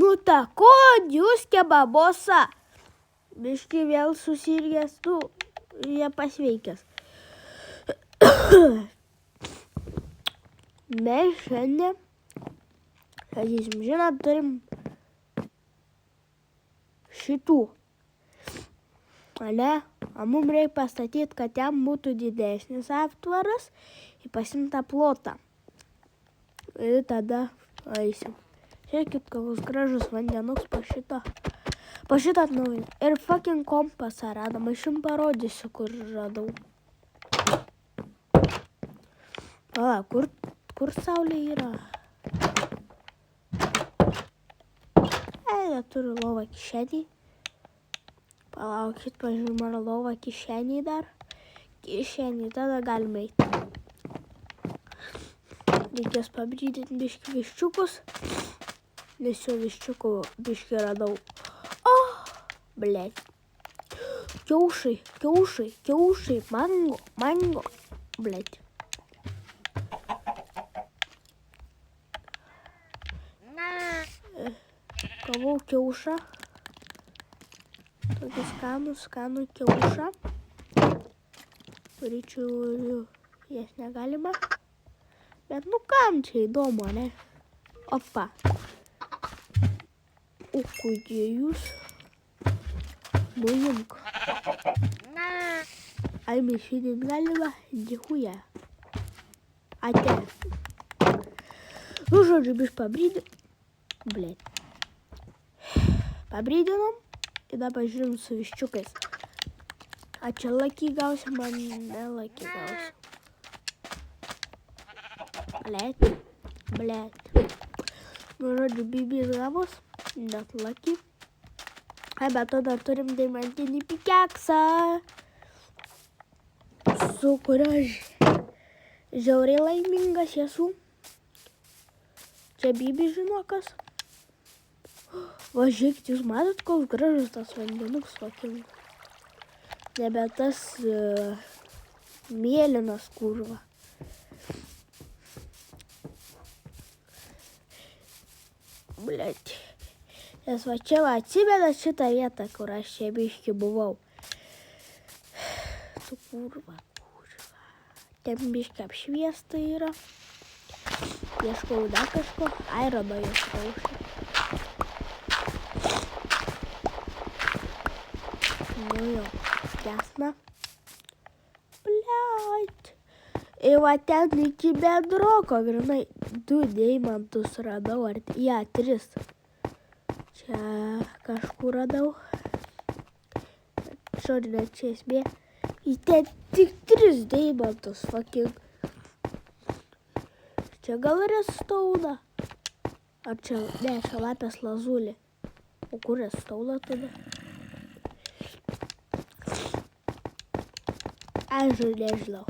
Nu tako, jūs kebabosa. Biški vėl susirgęs, jie pasveikęs. Mes šiandien, sakysim, žinot, turim šitų. Ale, mums reikia pastatyti, kad jam būtų didesnis aptvaras ir pasimtą plotą. Ir tada eisim. Žiūrėkit, koks gražus vandenuks po šitą atnaujinti. Ir fucking kompasą radom. Aš jums parodysiu, kur radau. Pala, kur saulė yra? Turiu lovą kišenį. Palaukit, pažiūrėjau, ar lovą kišenį dar. Kišenį, tada galime eiti. Reikės pabrydinti biškį viščiukus. Nes jau viščiukų biškį radau. Blėt. Kiaušai, mango. Blėt. Gavau kiaušą. Tokį skanų kiaušą. Paryčiau jas negalima. Bet kam čia įdomu, ne? Opa. O kodėl jūs? Nuimk. Ai, mes šiandien galima? Dėkuja. Ate. Žodžiu, biš pabrydė. Blėt. Pabrydinom ir dabar žiūrim su viščiukais. A čia lakį gausim, man nelakį gausim. Blėt. Nu, žodžiu, bibijas gavos, net lakį. Bet to dar turim deimantinį pikeksą, su kurio žiauriai laimingas esu. Čia bibis žinokas. Va, žiūrėkit, jūs matot, koks gražus tas vandenuks vakiau. Nebe tas mėlynas kurva. Blėt. Nes va čia atsimena šitą vietą, kur aš čia biškį buvau. Tu kurva. Ten biškį apšviesta yra. Ieškau dar kažko. Airono ieškau. Nu jo, jasna. Bliat. Ir va ten iki bedroko, grinai, 2 deimantus radau, 3. Čia kažkur radau. Žodžiu, čia esmė. Į ten tik 3 deimantus, fucking. Čia gal restauna. Ar čia, ne, čia lapės lazulė. O kur restauna tada? Aš nežinau.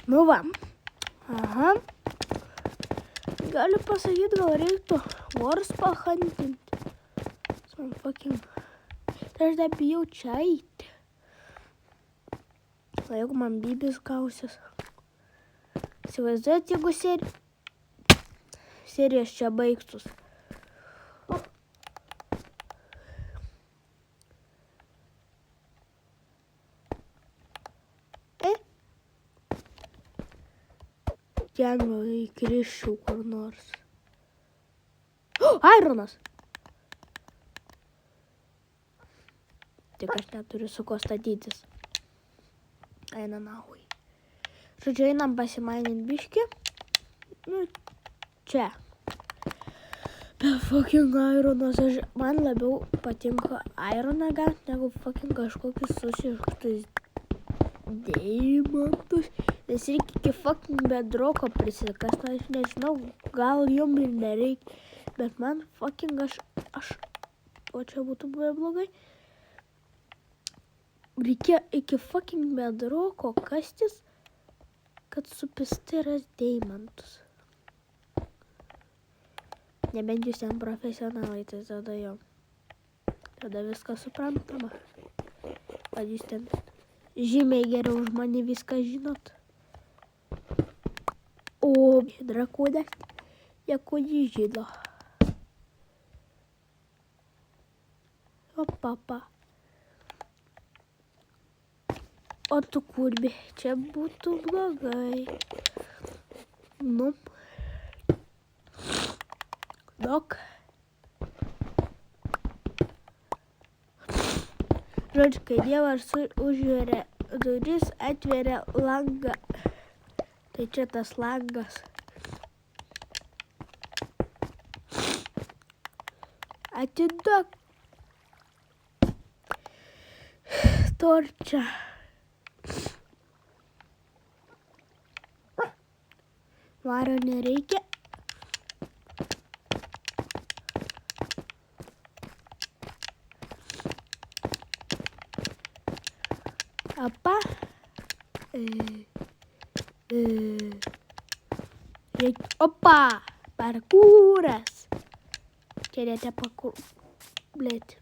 Nu va. Aha. Galiu pasakyti, gal reiktų vors pahantinti. Man fucking. Tai aš dar bijau čia eiti. O jeigu man bibis gausis. Įsivaizduojat, jeigu serijos čia baigtus. Ten įkrisčiau kur nors. Aironas! Tik aš neturiu su ko statytis. Eina nahui. Žodžiu, einam pasimaininti biškį. Nu, čia. Bet fucking Aironas, man labiau patinka Aironą gauti, negu fucking kažkokius susišktus deimantus. Nes reikia iki fucking bedroko prisikast, aš nežinau, gal jum ir nereikia. Bet man fucking o čia būtų buvę blogai. Reikia iki fucking bedroko kastis, kad supesti ras deimantus. Nebent jūs ten profesionalai, tai tada jau. Tada viskas suprantama. Kad jūs ten žymiai geriau už mane viską žinot. drakonės nieko nežino. Opapa. O tu kurmi, čia būtų blogai. Nu. Dok. Žodžiu, kai Dievas užveria duris, atveria langą. Tai čia tas langas. Atiduok torčią. Vario nereikia. Apa. Opa. Parkūras. Čia reikia blėti.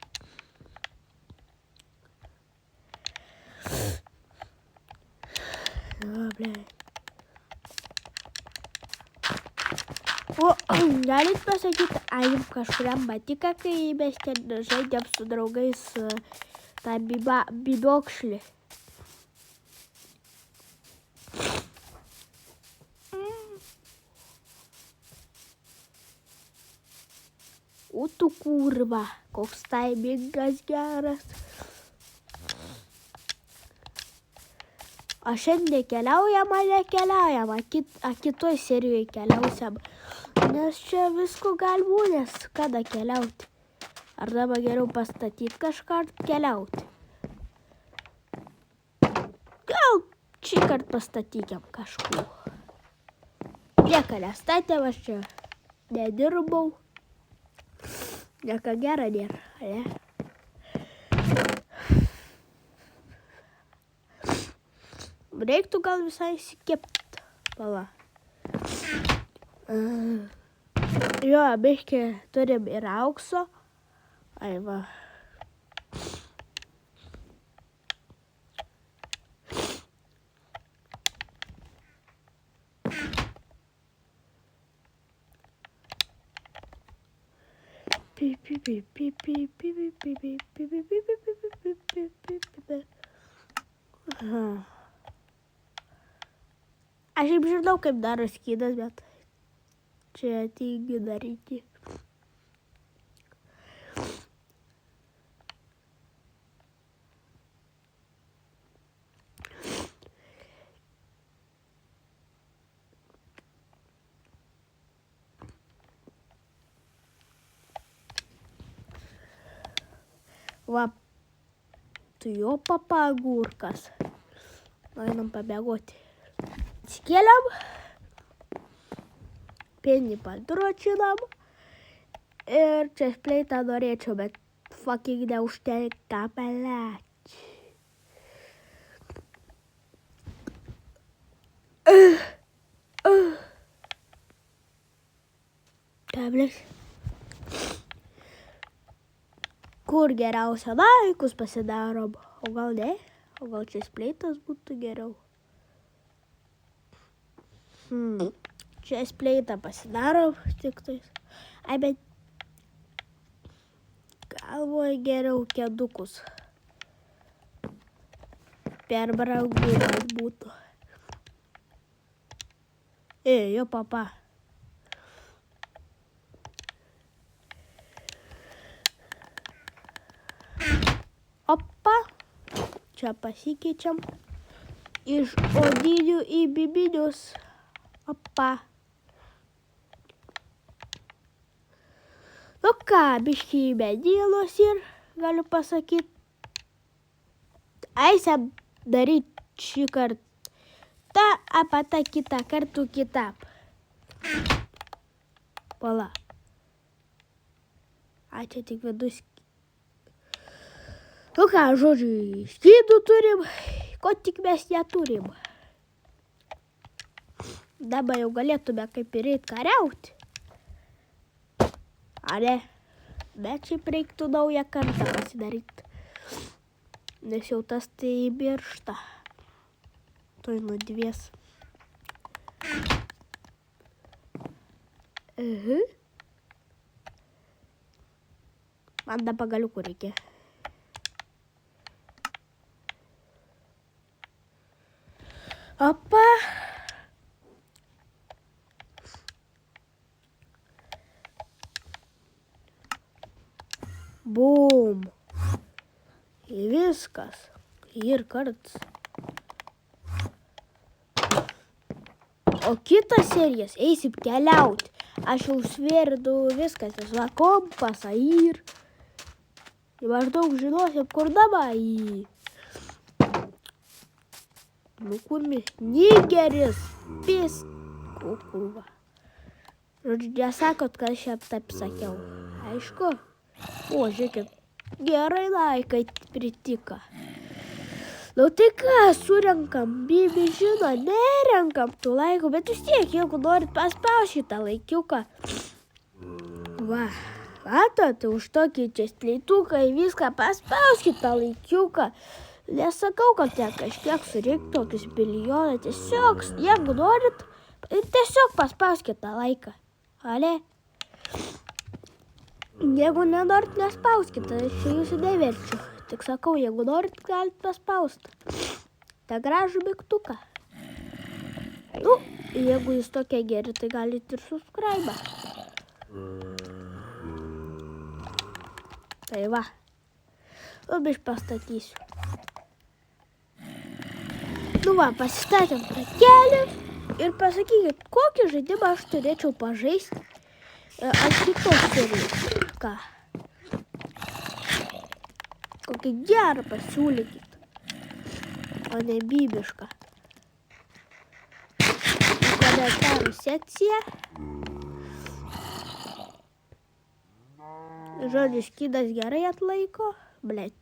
O, galit pasakyti, ar jums kažkuriam patiko, kai mes ten žaidėm su draugais tą bibiokšlį? O tu kurva, koks taimingas geras. O šiandien keliaujam, kitoj serijoje keliausiam. Nes čia visko galbūt, kada keliauti. Ar dabar geriau pastatyti kažką ar keliauti? Gal šį kartą pastatykim kažkur. Nieko nestatėm, aš čia nedirbau. Nieko gero nėra, ne? Reiktų gal visai įsikepti. Pala. Jo, biškį turim ir aukso. Ai va. Aš jau žinau, kaip daro skydas, bet čia tingiu daryti. Va, tu jo papa agurkas. Einam pabėgoti. Atsikėliam. Pienį padročinam. Ir čia spleitą norėčiau, bet fucking neužtenka, blėt. Ką, blėt? Kur geriausia laikus pasidarom? O gal ne? O gal čia spleitas būtų geriau? Čia spleitą pasidarom tik tais. Ai, bet galvoju geriau kėdukus. Per brangu būtų. Jo papa. Opa. Čia pasikeičiam. Iš odinių į bibinius. Opa. Nu ką, biškį medienos ir galiu pasakyti. Eisim daryti šį kartą, apie tą kitą kartų kitap. Pala. A, čia tik vidus. Nu ką, žodžiu, skydų turim, ko tik mes neturim. Dabar jau galėtume kaip ir eit kariauti. Ar ne? Bet šiaip reiktų naują kartą pasidaryti. Nes jau tas tai miršta. Tuoj nudvės. Man dar pagaliukų reikia. Opa. Bum. Ir viskas. Ir karts. O kitas serijas eisim keliauti. Aš jau svėrdau viskas. Va kompasą ir maždaug žinosim, kur dabar į. Nu, kurmi, Nigeris, kurva. Žodžiu, nesakot, kad aš jam taip sakiau. Aišku? O, žiūrėkit, gerai laikai pritika. Nu, tai ką, surenkam, Bibi žino, nerenkam tų laikų, bet vis tiek, jeigu norit paspausti šitą laikiuką. Va, matot, už tokį čia skleituką į viską paspausti šitą laikiuką. Nesakau, kad ten kažkiek surinkti tokius milijoną. Tiesiog, jeigu norit, tiesiog paspauskite tą laiką. Ale? Jeigu nenorit, nespauskite, aš jūsų neverčiu. Tik sakau, jeigu norit, galite paspausti. tą gražų mygtuką. Nu, jeigu jūs tokie geri, tai galite ir subscribe. Tai va. Labai pastatysiu. Nu va, pasistatėm rakelį ir pasakykit, kokį žaidimą aš turėčiau pažaisti ant kitos serijos. Ką? Kokį gerą pasiūlykit, o ne bibišką. Į komentarų sekciją. Žodis Kidas gerai atlaiko. Blet.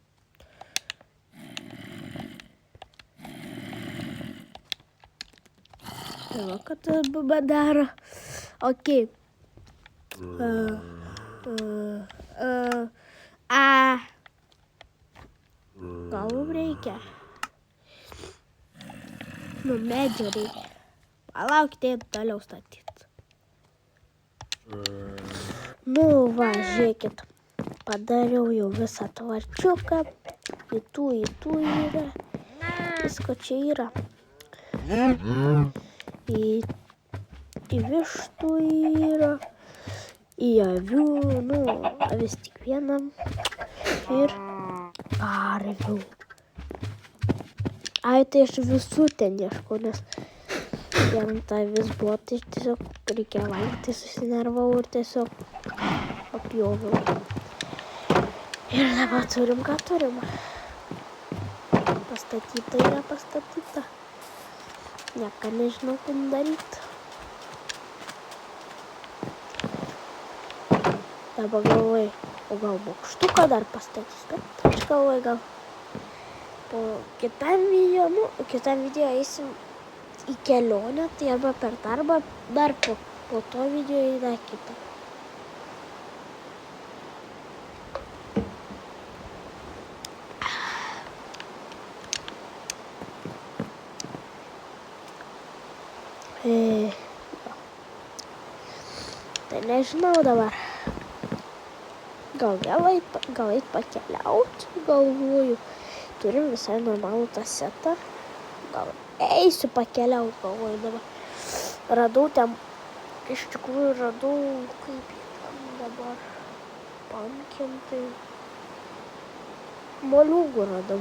Tai va, kad baba daro. Ok. Gal reikia? Nu, medžio reikia. Palaukite, toliau statyti. Nu, va, žiūrėkit. Padariau jau visą tvarčiuką. Į tų yra. Visko čia yra. Į vištų yra. Į avių, nu, avis tik vienam. Ir karvių. Ai, tai aš visų ten ieškau, nes vien ta vis buvo, tai tiesiog reikia valgyti, susinervau ir tiesiog apjoviau. Ir dabar turim, ką turim. Pastatyta yra pastatyta. Nieko nežinau, kaip daryti. Dabar galvoju, o gal bokštuką dar pastatys, bet aš galvoju, gal po kitam video eisim į kelionę, tai arba per darbą, dar po to video į dar kitą. Tai nežinau dabar. Gal eit pakeliauti, galvoju. Turim visai normalų tą setą. Gal eisiu pakeliauti, galvoju dabar. Radau ten, iš tikrųjų radau, kaip ten dabar pankintai. Moliūgų radau.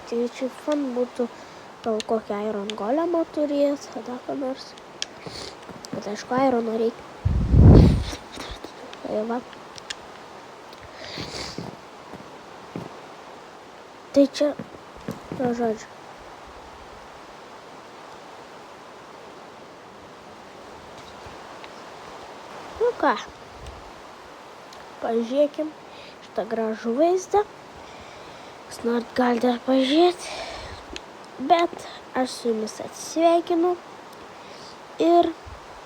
Tai čia fan būtų gal kokią Iron Golemą turėt, tada ką nors. Bet aišku, Irono reikia. Tai va. Tai čia, na žodžiu. Nu ką, pažiūrėkim šitą gražų vaizdą. Kas norit galite pažiūrėti. Bet aš su jumis atsisveikinu. Ir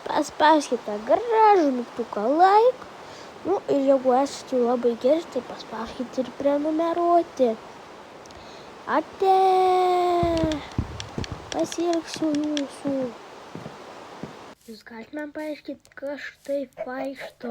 paspauskite gražų mygtuką like. Nu ir jeigu esate labai geri, tai paspauskite ir prenumeruoti. Ate! Pasiilgsiu jūsų. Jūs galite man paaiškinti, kas taip vaikšto